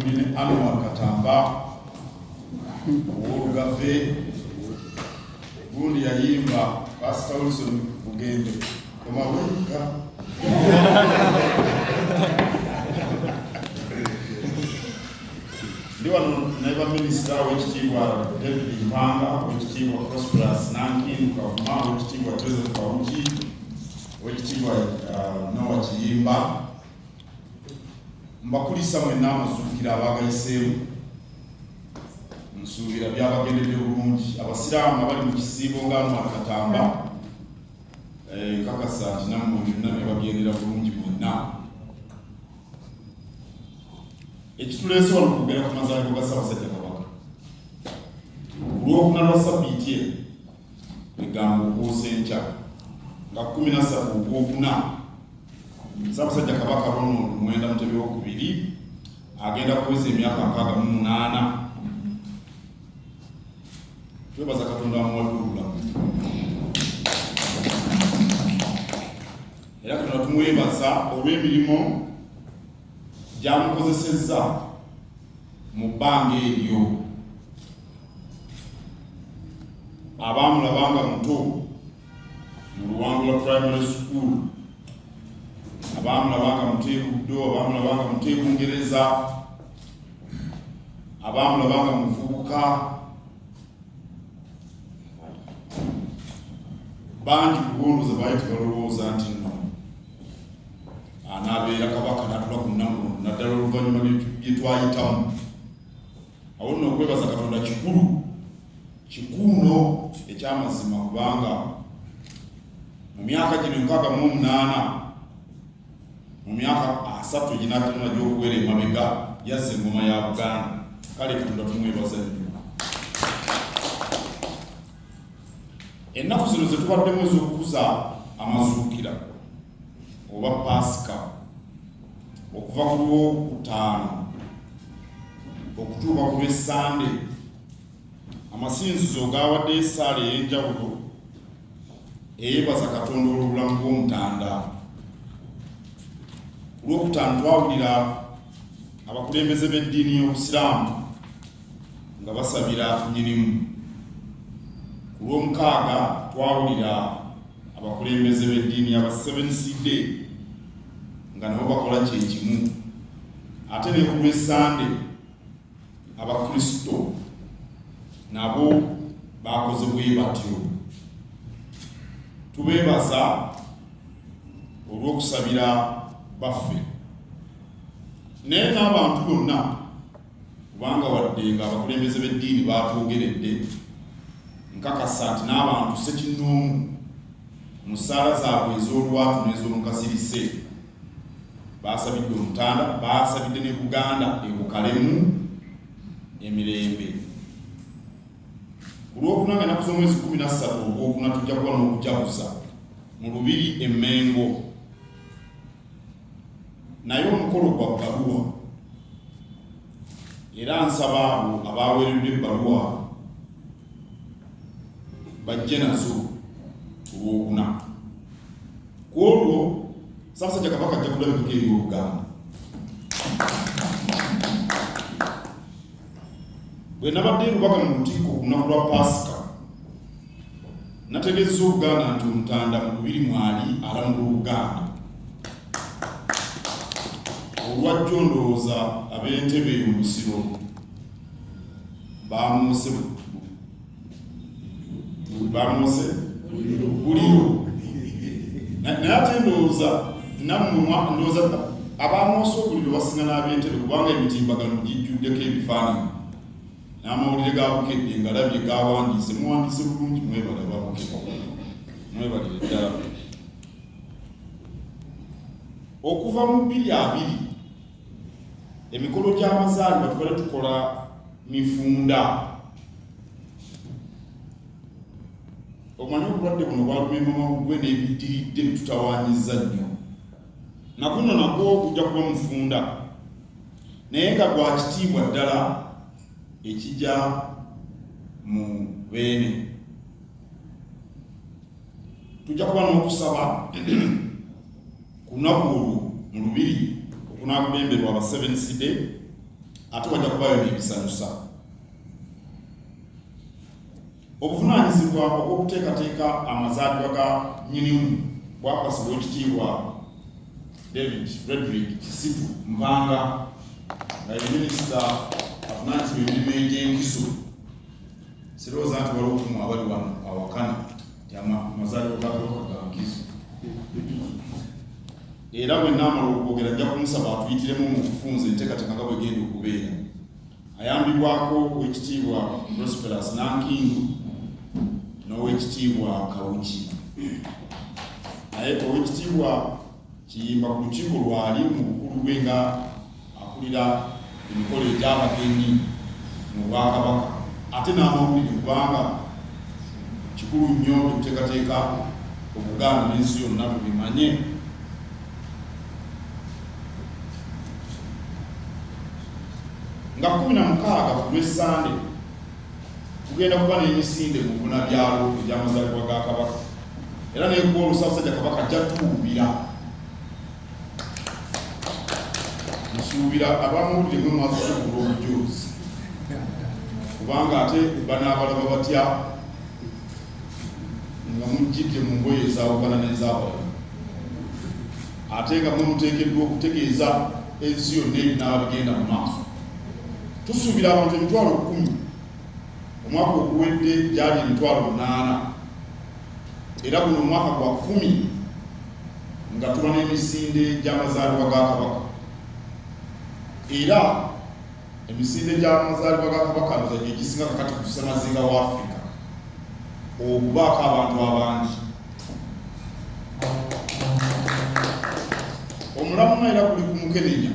tuline Anwar Katamba Ogafe gundi yayimba Pastor Wilson Bugende koma weka ndiwa naiba minister w'ekitiibwa David Mpanga w'ekitiibwa Prosperous Nankin Kavuma w'ekitiibwa Joseph Kawuki w'ekitiibwa Noah Kiyimba mbakulisa mwenna amazukira abagayiseemu nsuubira byabagendedde bulungi abasiraamu abali mu kisiibo nga Anwar Katamba nkakasa nti nammwe byonna byabagendera bulungi mwenna. Ekituleese wano kugera ku mazaalibwa ga Ssaabasajja Kabaka ku Lwokuna lwa Ssabbiiti egambo okuusa enkya nga 13 Ogwokuna Ssaabasajja Kabaka Ronald Mwenda Mutebi II agenda kuweza emyaka 68. Twebaza Katonda amuwadde obulamu era Katonda tumwebaza olw'emirimu gyamukozesezza mu bbanga eryo. Abaamulabanga muto mu Luwango lwa Primary School, abaamulabanga muteekuddo, abaamulabanga muteekungereza, abaamulabanga muvubuka, bangi kugondoza baali tebalowooza nti nno anaabeera kabaka natula ku nnamulondo naddala oluvannyuma bye twayitamu. Awo nno okwebaza Katonda kikuuno ekyamazima kubanga mu myaka gino 68 mu myaka 3 eginaatana gy'okuwera emabega yazza engoma ya Buganda. Kale Katonda tumwebaza nnyo. Ennaku zino ze tubaddemu ez'okukuza amazuukira oba Pasika okuva ku Lwokutaano okutuuka ku Lwessande, amasinzizo gaawadde essaala ey'enjawulo eyeebaza Katonda olw'obulamu bw'Omutanda. Ku Lwokutaano twawulira abakulembeze b'eddiini y'Obusiraamu nga basabira nnyinimu. Ku Lwomukaaga twawulira abakulembeze b'eddiini y'aba Seventh Day nga nabo bakola kyekimu. Ate ne ku Lwessande Abakristo nabo bakoze bwe batyo. Tubeebaza olw'okusabira baffe naye n'abantu bonna kubanga wadde nga abakulembeze b'eddiini baatwogeredde, nkakasa nti n'abantu ssekinnoomu mu ssaala zaabwe ez'olwatu n'ez'omukasirise baasabidde Omutanda, baasabidde ne Buganda ebukalemu emirembe. Ku Lwokunanga ennaku z'omwezi 13 Ogwokuna tujja kuba n'okujaguza mu Lubiri e Mmengo, naye omukolo gwa bbaluwa era nsaba abo abaaweereddwa ebbaluwa bajje nazo ku Lwokuna. Ku olwo Ssaabasajja Kabaka ajja kulabikako eri Oluganda. Bwe nabadde erubaga mu Lutikko ku lunaku lwa Pasika nategeeza Oluganda nti Omutanda mu Lubiri mwali alamula Oluganda. Olwajjo ndowooza ab'Entebbe eyo mu Busiro baamuuse Buliro, naye ate ndowooza nammwe ndowooza abaamuuse Obuliro basinga n'ab'Entebbe kubanga emitimbagano gijjuddeko ebifaananyi n'amawulire ga Bukedde ngalabye gawandiise. Muwandiise bulungi, mwebale ba Bukedde, mwebalire ddala. Okuva mu 2020 emikolo gy'amazaalibwa tubale tukola mifunda. Omanyi obulwadde buno bwalumye mama gwe n'ebiddiridde bitutawaanyiza nnyo. Naguno nagwo gujja kuba mufunda naye nga gwa kitiibwa ddala ekijja mu Beene. Tujja kuba n'okusaba ku lunaku olwo mu Lubiri okunaakulemberwa aba Seventh Day ate wajja kubayo n'ebisanyusa. Obuvunaanyizibwa obw'okuteekateeka amazaalibwa ga nnyinimu bwakwasibwa ekitiibwa David Frederick Kisitu Mpanga nga ye minisita avunaanyizibwa emirimu egy'enkizo. Sirowooza nti waliwo okumu abali wano awakana nti amazaalibwa ga Kabaka ga nkizo. Era bwe naamala okwogera nja kumusaba atuyitiremu mu kufunza enteekateeka nga bwegenda okubeera. Ayambibwako ow'ekitiibwa Prosperous Nankindu n'ow'ekitiibwa Kawuki. Naye ow'ekitiibwa Kiyimba ku lukiiko lwali mu bukulu bwe nga akulira emikolo egy'abagenyi mu Bwakabaka, ate n'amawulire kubanga kikulu nnyo okuteekateeka Obuganda n'ensi yonna bimanye. Nga 16 ku Lwessande tugenda kuba n'emisinde mu Bunabyalo egy'amazaalibwa ga Kabaka, era n'eggoolo Ssaabasajja Kabaka ajja tuwubira. Nsuubira abamawulire mwe mwasoose okugula obujoozi, kubanga ate banaabalaba batya nga mujjidde mu ngoye ezaawukana n'ez'abalala, ate nga mwe muteekeddwa okutegeeza ensi yonna ebinaaba bigenda mu maaso. Tusuubira abantu 10,000, omwaka oguwedde gyali 8,000, era guno omwaka gwa 10 nga tuba n'emisinde gy'amazaalibwa ga Kabaka. Era emisinde gy'amazaalibwa ga Kabaka nze egisinga kakati ku ssemazinga wa Africa okubaako abantu abangi. Omulamu era kuli ku Mukenenya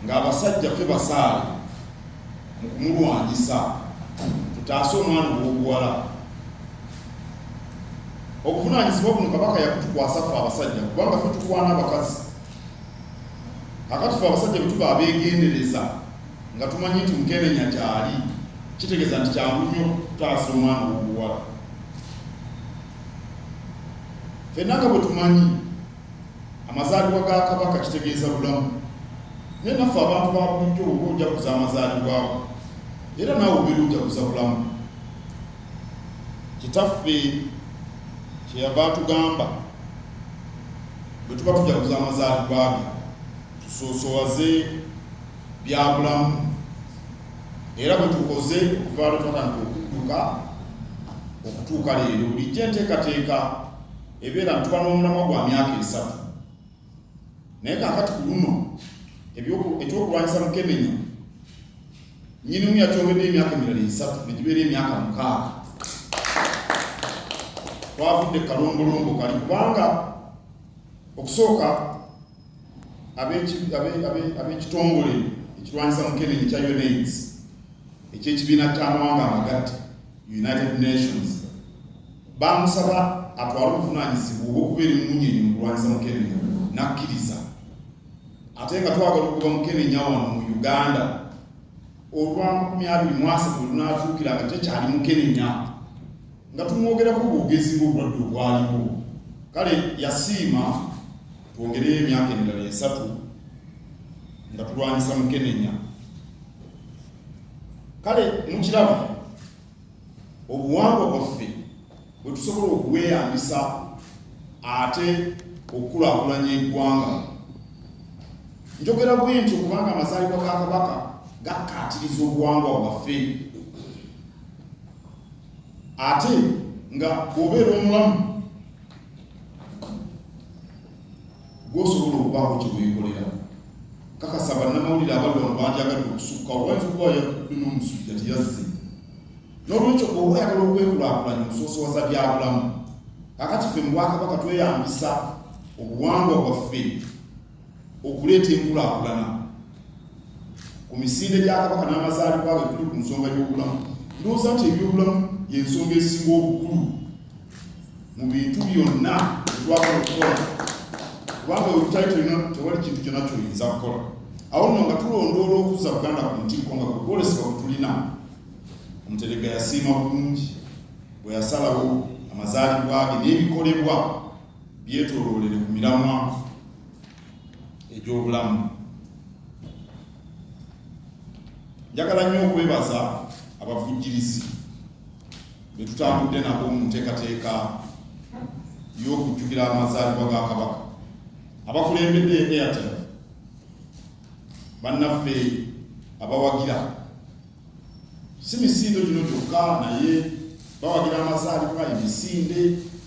ng'abasajja ffe basaale mu kumulwanyisa tutaase omwana ow'obuwala. Obuvunaanyizibwa buno Kabaka yakutukwasa ffe abasajja kubanga ffe tukwana abakazi. Kakati ffe abasajja bwe tuba abeegendereza nga tumanyi nti Mukenenya gyali, kitegeeza nti kyangu nnyo kutaasa omwana ow'obuwala. Ffenna nga bwe tumanyi amazaalibwa ga Kabaka kitegeeza bulamu. Naye naffe abantu ba bulijjo oba ojaguza amazaalibwa go, era naawe obeera ojaguza bulamu. Kitaffe kyeyava atugamba bwe tuba tujaguza amazaalibwa ge tusoosowaze bya bulamu, era bwe tukoze okuva lwe twatandika okudduka okutuuka leero bulijjo enteekateeka ebeera ntuba n'omulamwa gwa myaka 3. Naye kaakati ku luno ekyokulwanyisa Mukenenya nnyinimu yakyongedde emyaka emirala 3 ne gibeera emyaka 6. Twavudde kalombolombo kali kubanga okusooka ab'ekitongole ekirwanyisa Mukenenya ekya UNAIDS eky'ekibiina ky'amawanga amagatte United Nations bamusaba atwale obuvunaanyizibwa obw'okubeera emmunyenye mu kulwanyisa Mukenenya, n'akkiriza. Ate nga twagala okuba Mukenenya wano mu Uganda olwa 2023 lunaatuukira nga tekyali Mukenenya, nga tumwogerako bwogezi ng'obulwadde obwaliwo. Kale yasiima twongereyo emyaka emirala 3 nga tulwanyisa Mukenenya. Kale mukiraba obuwangwa bwaffe bwe tusobola okuweyambisa ate okukulaakulanya eggwanga. Njogera bwe ntyo kubanga amazaalibwa ga Kabaka gakkaatiriza obuwangwa bwaffe, ate nga bw'obeera omulamu gw'osobola okubaako kye weekolera. Kakasa bannamawulire abali wano bandyagadde okusukka, obayinza okuba yakudde n'omusujja teyazze. N'olwekyo oba oyagala okwekulaakulanya okusoosowaza bya bulamu. Kakati ffe mu Bwakabaka tweyambisa obuwangwa bwaffe okuleeta enkulaakulana. Ku misinde gya Kabaka n'amazaalibwa ge tuli ku nsonga y'obulamu. Ndowooza nti ebyobulamu y'ensonga esinga obukulu mu bintu byonna twagala okukola, kubanga webutali tewali kintu kyonna kyoyinza kukola. Awo nno nga tulondoola okuzza Buganda ku ntikko nga kwolesebwa kwe tulina. Omuteregga yasiima bulungi bwe yasalawo amazaalibwa ge n'ebikolebwa byetooloolere ku miramwa egy'obulamu. njagala nnyo okwebaza abavujjirizi be tutambudde nabo mu nteekateeka y'okujjukira amazaalibwa ga Kabaka, abakulembedde Airtel, bannaffe abawagira si misinde gino gyokka, naye bawagira amazaalibwa, emisinde,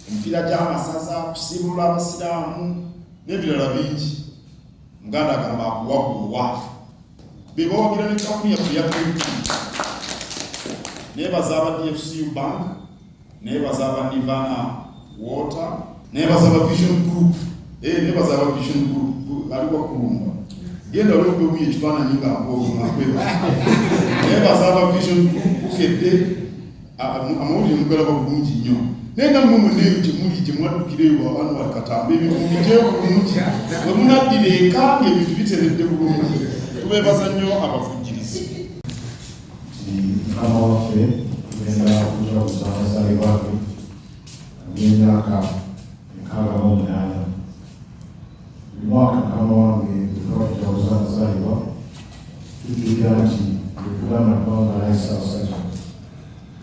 emipiira gy'amasaza, kusiibula abasiraamu n'ebirala bingi. Muganda agamba akuwakuwa be bawagira ne kampuni yaffe ya Printing. Nebaza aba DFCU Bank, nebaza aba Nirvana Water, nebaza aba Vision Group, nebaza aba Vision Group aliwa kulumba genda olwo bwe ekifaananyi nga ng'okweba nebaza aba Vision Group ukedde amawulire mugalaba bulungi nnyo naye nammwe mwenneeyo gye mwaddukireyo abantu Katambi ebintu mubigyeyo bulungi bwe munaddira eka ng'ebintu biteredde bulungi. Tubeebaza nnyo abavujjirizi. Mukama waffe tugenda kujaguza amazaalibwa ge ag'emyaka 68. Buli mwaka Mukama wange bwe tujaguza amazaalibwa tujjukira nti bwe tugamba ggwanga layisa abasajja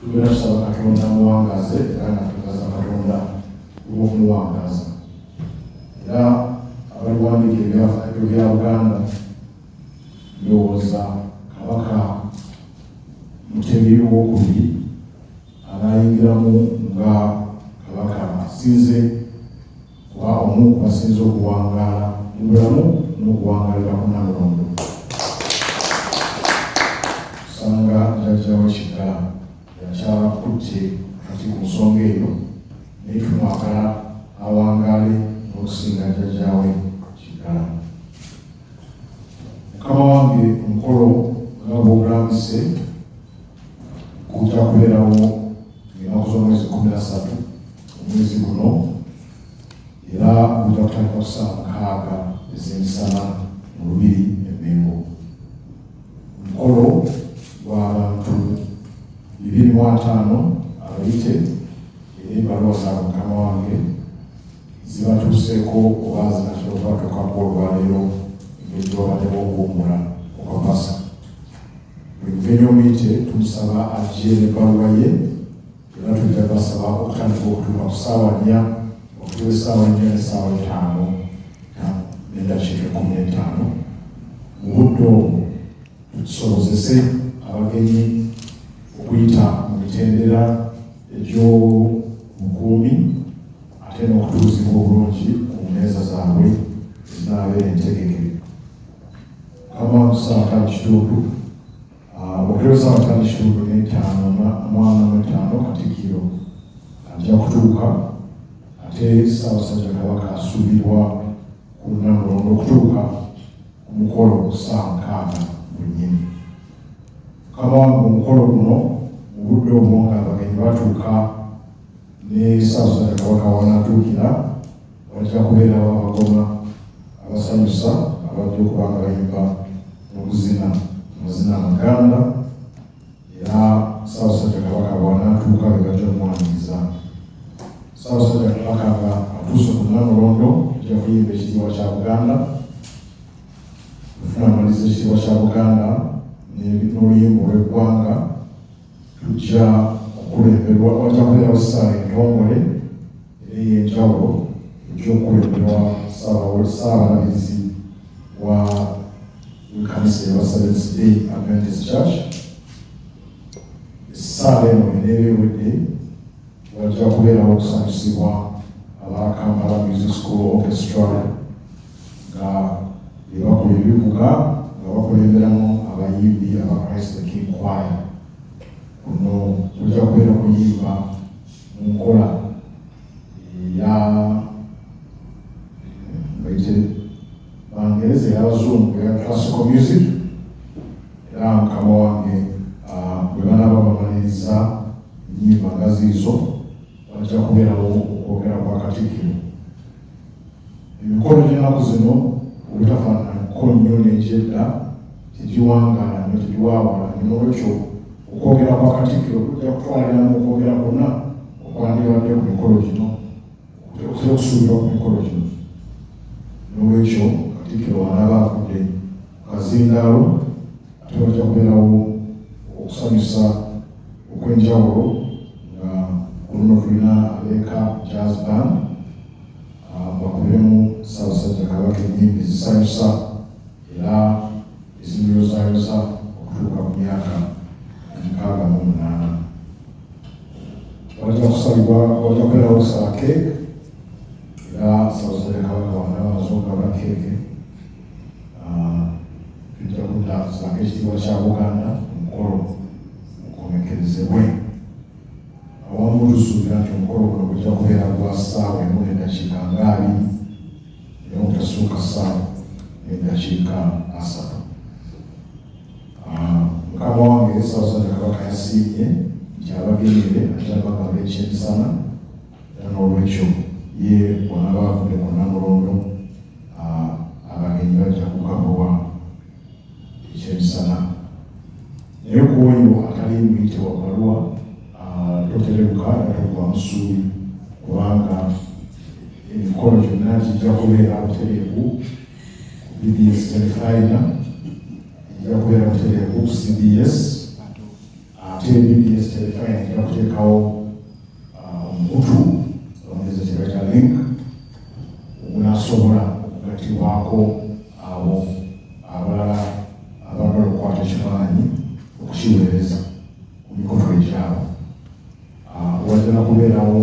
tugenda tusaba Katonda amuwangaaze era natugaza Katonda olw'okumuwangaaza. Era abaliwandiika ebyo bya Buganda ndowooza Kabaka Mutebi II anayingiramu nga Kabaka asinze kuba omu ku basinze okuwangaala mu bulamu n'okuwangaalira ku Nnamulondo. Kusanga jjajja we Kiggala yakyakutte kati ku nsonga eyo naye tumwagala awangaale n'okusinga jjajja we Kiggala. Mukama wange omukolo nga bw'ogulambise kujja kubeerawo ennaku z'omwezi 13 omwezi guno, era gujja kutandika ku ssaawa 6 ez'emisana mu Lubiri e Mengo. Omukolo gw'abantu 205 abayite era ebbaluwa zaabwe Mukama wange zibatuuseeko oba zinatera okubatuukako olwaleero engeri gy'obadde okuwummula okwa Pasaka. Buli mugenyi omuyite tumusaba ajje n'ebbaluwa ye, era tujja basaba okutandika okutuuka ku ssaawa 4 okutuuka essaawa 4 n'essaawa 5 n'eddakiika 15. Mu budde obwo tusobozese abagenyi okuyita mu mitendera egy'obukuumi ate n'okutuuzibwa obulungi ku mmeeza zaabwe ezinaabeera entegeke. Kama ssaawa 5:15 okero ssaawa 5:45 Katikkiro ajja kutuuka, ate Ssaabasajja Kabaka asuubirwa ku Nnamulondo okutuuka ku mukolo ku ssaawa 6 gwennyini. Mukama wange omukolo guno mu budde obwo ng'abagenyi batuuka ne Ssaabasajja Kabaka wanaatuukira, wajja kubeerawo abagoma abasanyusa abajja okuba nga bayimba n'okuzina amazina amaganda, era Ssaabasajja Kabaka bw'anaatuuka be bajja okumwaniriza. Ssaabasajja Kabaka nga atuuse ku Nnamulondo tujja kuyimba ekitiibwa kya Buganda, tufuna amaliriza ekitiibwa kya Buganda n'oluyimba olw'eggwanga. Tujja okulemberwa, wajja kubeerawo essaawa entongole ey'enjawulo egy'okulemberwa Ssaabalabirizi wa Kanisa eya Seventh Day Adventist Church. Essaawa eno eneeba ewedde, wajja kubeerawo okusanyusibwa aba Kampala Music School Orchestra nga bebakola ebivuga nga bakulemberamu abayimbi aba Christ the King Choir. Kuno kujja kubeera kuyimba mu nkola eya Bangereza ey'Abazungu eya classical music, era Mukama wange bwe banaaba bamaliriza ennyimba nga ziizo wajja kubeerawo okwogera kwa Katikkiro. Emikolo gy'ennaku zino obutafaanana mikolo nnyo n'egy'edda tegiwangaala nnyo, tegiwaawala nnyo, n'olwekyo okwogera kwa Katikkiro kujja kutwaliramu okwogera kwonna okwandibadde ku mikolo gino, okutera okusuubirwa ku mikolo gino. N'olwekyo Katikkiro anaaba afudde ku kazindaalo ate wajja kubeerawo okusanyusa okwenjawulo nga ku luno tulina abeeka jazz band bakubiremu Ssaabasajja Kabaka ennyimbi ezisanyusa era ezimuyozaayoza okutuuka ku myaka 68. Wajja kubeerawo okusala keeke era Ssaabasajja Kabaka wonna bamaze okugaba keeke tujja kuddaazanga ekitiibwa kya Buganda omukolo gukomekerezebwe. Awamu tusuubira nti omukolo guno gujja kubeera gwa ssaawa 1:20 era obutasukka ssaawa 3:30. Mukama wange Ssaabasajja Kabaka yasiimye nti abagenyi be ajja bagamba ekyemisana era n'olwekyo ye bonna baavudde ku Namulondo abagenyi bajja kugabulwa ekyemisana. Naye ku oyo atali muyite wa bbaluwa toterebuka era tokuba musuubi kubanga emikolo gyonna gijja kubeera butereevu ku BBS Terefayina, ejja kubeera butereevu ku CBS, ate BBS Terefayina ejja kuteekawo omukutu omugezi tebaita link ogunaasobola okugattibwako abo abalala abagala okukwata ekifaananyi okukiweereza ku mikutu egyabo. Wajja kubeerawo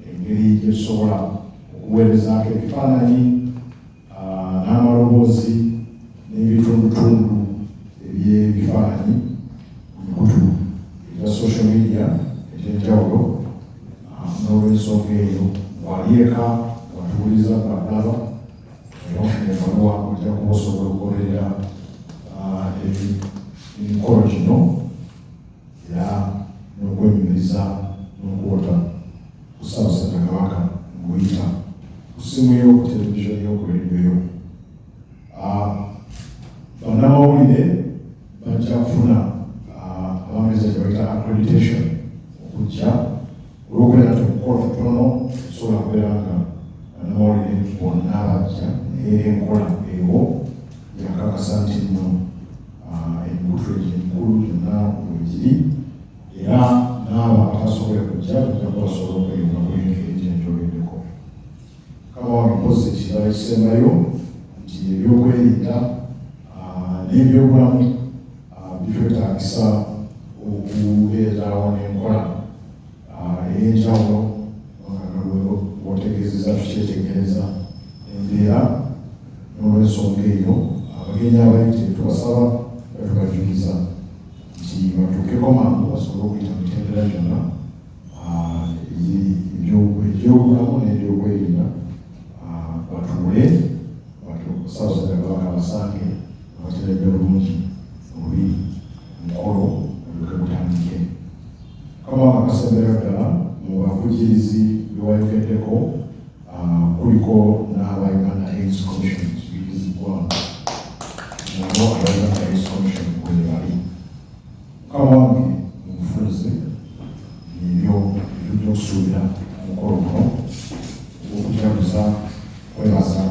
engeri gyetusobola okuweerezaako ebifaananyi n'amaloboozi n'ebitundutundu eby'ebifaananyi ku mikutu egya social media egy'enjawulo. N'olw'ensonga eyo wali eka watuwuliza balaba era ofuna ebbaluwa ojja kuba osobola okugoberera emikolo gino era n'okwenyumiriza n'okwota ku Ssaabasajja Kabaka ng'oyita ku ssimu yo, ku televizoni yo, ku rediyo yo. Bannamawulire bajja kufuna abameza gye bayita accreditation okujja olw'okubeera nti omukolo mutono osobola kubeera nga bannamawulire bonna bajja naye enkola eyo yakakasa nti nno emikutu egyo emikulu gyonna wegiri era n'abo abatasobola kujja bajja kuba basobola okweyunga ku engeri gyenjogeddeko. Mukama wange mpozi ekirala ekisembayo nti ebyokwerinda n'ebyobulamu bitwetaagisa okubeerawo n'enkola ey'enjawulo nga bw'otegeezeza tukyetegereza embeera. N'olw'ensonga eyo abagenyi abayite tubasaba batubajuliza nti batuukeko mangu basobole okuyita mu mitendera gyonna egy'obulamu n'ebyokwerinda batuule Ssaabasajja Kabaka abasange abateredde bulungi oli omukolo olyoke gutandike. Mukama akasembera ddala mu bavugirizi bewayogeddeko kuliko n'aba Uganda AIDS Commission ziyigizibwa nabo aba Uganda AIDS Commission kwe bali. Mukama wange mumufunze ebyo tujja okusuubira omukolo guno ogw'okujaguza kwebaza